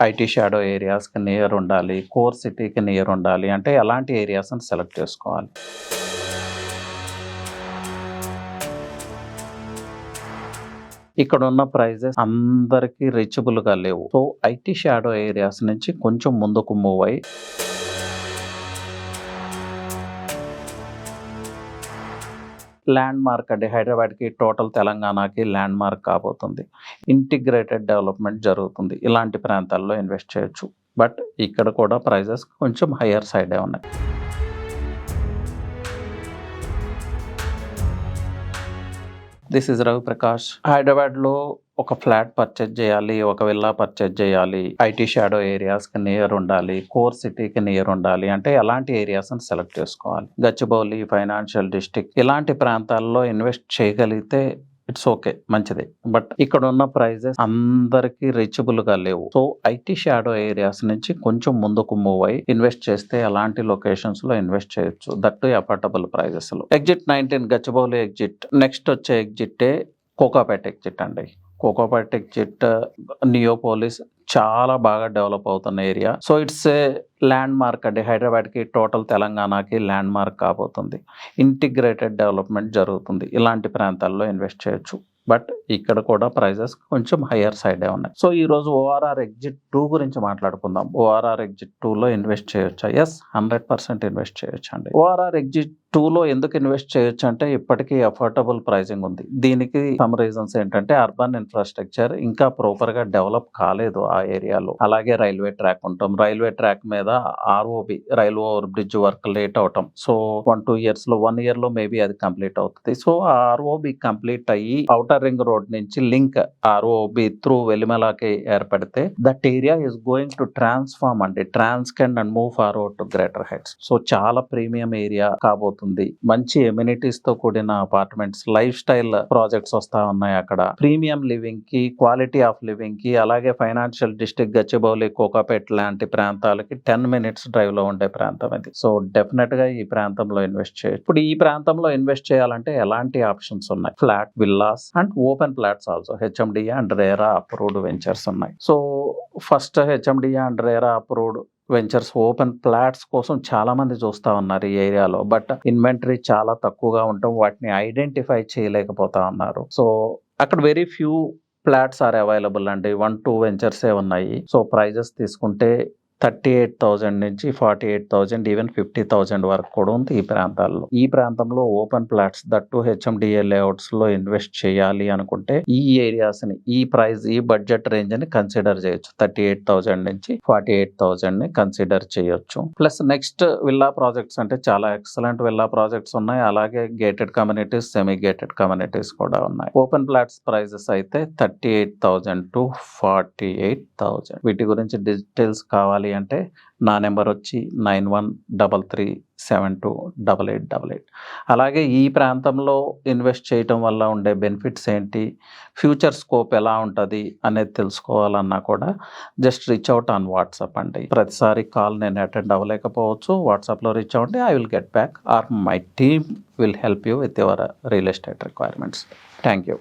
IT shadow ఏరియాస్‌కి near ఉండాలి. Core సిటీకి near ఉండాలి. అంటే ఎలాంటి ఏరియాస్‌ని సెలెక్ట్ చేసుకోవాలి? ఇక్కడున్న ప్రైజెస్ అందరికీ రీచబుల్‌గా లేవు. సో, ఐటీ షాడో ఏరియాస్ నుంచి కొంచెం ముందుకు మూవ్ అయ్యి ల్యాండ్ మార్క్ అండి. హైదరాబాద్‌కి, టోటల్ తెలంగాణకి ల్యాండ్ మార్క్ కాబోతుంది. ఇంటిగ్రేటెడ్ డెవలప్‌మెంట్ జరుగుతుంది. ఇలాంటి ప్రాంతాల్లో ఇన్వెస్ట్ చేయొచ్చు. బట్ ఇక్కడ కూడా ప్రైజెస్ కొంచెం హైయర్ సైడే ఉన్నాయి. This is Ravi Prakash. హైదరాబాద్‌లో ఒక ఫ్లాట్ పర్చేజ్ చేయాలి, ఒక విల్లా పర్చేజ్ చేయాలి, ఐటీ షాడో ఏరియాస్‌కి నియర్ ఉండాలి, కోర్ సిటీకి నియర్ ఉండాలి. అంటే ఎలాంటి ఏరియాస్‌ని సెలెక్ట్ చేసుకోవాలి? గచ్చిబౌలి, ఫైనాన్షియల్ డిస్ట్రిక్ట్ ఇలాంటి ప్రాంతాల్లో ఇన్వెస్ట్ చేయగలిగితే ఇట్స్ ఓకే, మంచిది. బట్ ఇక్కడున్న ప్రైజెస్ అందరికీ రీచబుల్‌గా లేవు. సో, ఐటీ షాడో ఏరియాస్ నుంచి కొంచెం ముందుకు మూవ్ అయ్యి ఇన్వెస్ట్ చేస్తే ఎలాంటి లొకేషన్స్‌లో ఇన్వెస్ట్ చేయొచ్చు. దట్ టు అఫోర్డబుల్ ప్రైజెస్‌లో. Exit 19 Gachibowli exit. నెక్స్ట్ వచ్చే ఎగ్జిట్టే కోకాపేట ఎగ్జిట్ అండి. కోకాపేట ఎగ్జిట్, నియోపోలిస్ చాలా బాగా డెవలప్ అవుతున్న area. So, it's a land mark అండి. హైదరాబాద్‌కి, టోటల్ తెలంగాణకి ల్యాండ్ మార్క్ కాబోతుంది. ఇంటిగ్రేటెడ్ డెవలప్‌మెంట్ జరుగుతుంది. ఇలాంటి ప్రాంతాల్లో ఇన్వెస్ట్ చేయొచ్చు. బట్ ఇక్కడ కూడా ప్రైజెస్ కొంచెం హైయర్ సైడే ఉన్నాయి. సో, ఈరోజు ఓఆర్ఆర్ ఎగ్జిట్ 2 గురించి మాట్లాడుకుందాం. ఓఆర్ఆర్ ఎగ్జిట్ 2లో ఇన్వెస్ట్ చేయొచ్చా? యెస్, 100% ఇన్వెస్ట్ చేయొచ్చండి. ఓఆర్ఆర్ ఎగ్జిట్ 2లో ఎందుకు ఇన్వెస్ట్ చేయొచ్చు అంటే ఇప్పటికీ అఫోర్డబుల్ ప్రైజింగ్ ఉంది. దీనికి సమ్ రీజన్స్ ఏంటంటే అర్బన్ ఇన్ఫ్రాస్ట్రక్చర్ ఇంకా ప్రాపర్‌గా డెవలప్ కాలేదు ఆ ఏరియాలో. అలాగే రైల్వే ట్రాక్ ఉంటాం. రైల్వే ట్రాక్ మీద ROB, railway over bridge work late అవటం. సో, 1-2 ఇయర్స్‌లో 1 ఇయర్‌లో మేబీ అది కంప్లీట్ అవుతది. సో, ఆ ఆర్ఓబి కంప్లీట్ అయ్యి ఔటర్ రింగ్ రోడ్ నుంచి లింక్ ఆర్ఓబి త్రూ వెలిమలాకి ఏర్పడితే that area is going to transform అండి. Transcend and move forward to greater heights. So, చాలా ప్రీమియం ఏరియా కాబోతుంది. మంచి ఎమ్యూనిటీస్ తో కూడిన అపార్ట్మెంట్స్, లైఫ్ స్టైల్ ప్రాజెక్ట్స్ వస్తా ఉన్నాయి అక్కడ. ప్రీమియం లివింగ్ కి, క్వాలిటీ ఆఫ్ లివింగ్ కి, అలాగే ఫైనాన్షియల్ డిస్ట్రిక్ట్ గచ్చిబౌలి, కోకాపేట్ లాంటి ప్రాంతాలకి 10 మినిట్స్ డ్రైవ్ లో ఉండే ప్రాంతం ఇది. సో, డెఫినెట్ గా ఈ ప్రాంతంలో ఇన్వెస్ట్ చేయొచ్చు. ఇప్పుడు ఈ ప్రాంతంలో ఇన్వెస్ట్ చేయాలంటే ఎలాంటి ఆప్షన్స్ ఉన్నాయి? Flat, villas and open flats also. HMDA and RERA approved ventures ఉన్నాయి. So, first HMDA and RERA approved ventures open flats కోసం చాలా మంది చూస్తా ఉన్నారు ఈ ఏరియాలో. బట్ ఇన్వెంటరీ చాలా తక్కువగా ఉండటం, వాటిని ఐడెంటిఫై చేయలేకపోతా ఉన్నారు. సో, అక్కడ very few flats are available అండి. 1-2 వెంచర్సే ఉన్నాయి. సో, ప్రైజెస్ తీసుకుంటే 38,000 నుంచి 48,000 ఈవెన్ 50,000 వరకు కూడా ఉంది ఈ ప్రాంతాల్లో. ఈ ప్రాంతంలో open flats that HMDA layouts లో ఇన్వెస్ట్ చేయాలి అనుకుంటే ఈ ఏరియాస్ ని, ఈ ప్రైస్, ఈ బడ్జెట్ రేంజ్ ని కన్సిడర్ చేయొచ్చు. 38,000 నుంచి 48,000 ని కన్సిడర్ చేయొచ్చు. ప్లస్ నెక్స్ట్ విల్లా ప్రాజెక్ట్స్ అంటే చాలా ఎక్సలెంట్ విల్లా ప్రాజెక్ట్స్ ఉన్నాయి. అలాగే gated communities, semi gated communities కూడా ఉన్నాయి. ఓపెన్ ఫ్లాట్స్ ప్రైజెస్ అయితే 38,000 to 48,000. వీటి గురించి డీటెయిల్స్ కావాలి అంటే నా నెంబర్ వచ్చి 9133728888. అలాగే ఈ ప్రాంతంలో ఇన్వెస్ట్ చేయటం వల్ల ఉండే బెనిఫిట్స్ ఏంటి, ఫ్యూచర్ స్కోప్ ఎలా ఉంటుంది అనేది తెలుసుకోవాలన్నా కూడా just reach out on WhatsApp అండి. ప్రతిసారి కాల్ నేను అటెండ్ అవ్వలేకపోవచ్చు. వాట్సాప్లో రీచ్ అవ్వండి. I will get back or my team will help you with your real estate requirements. Thank you.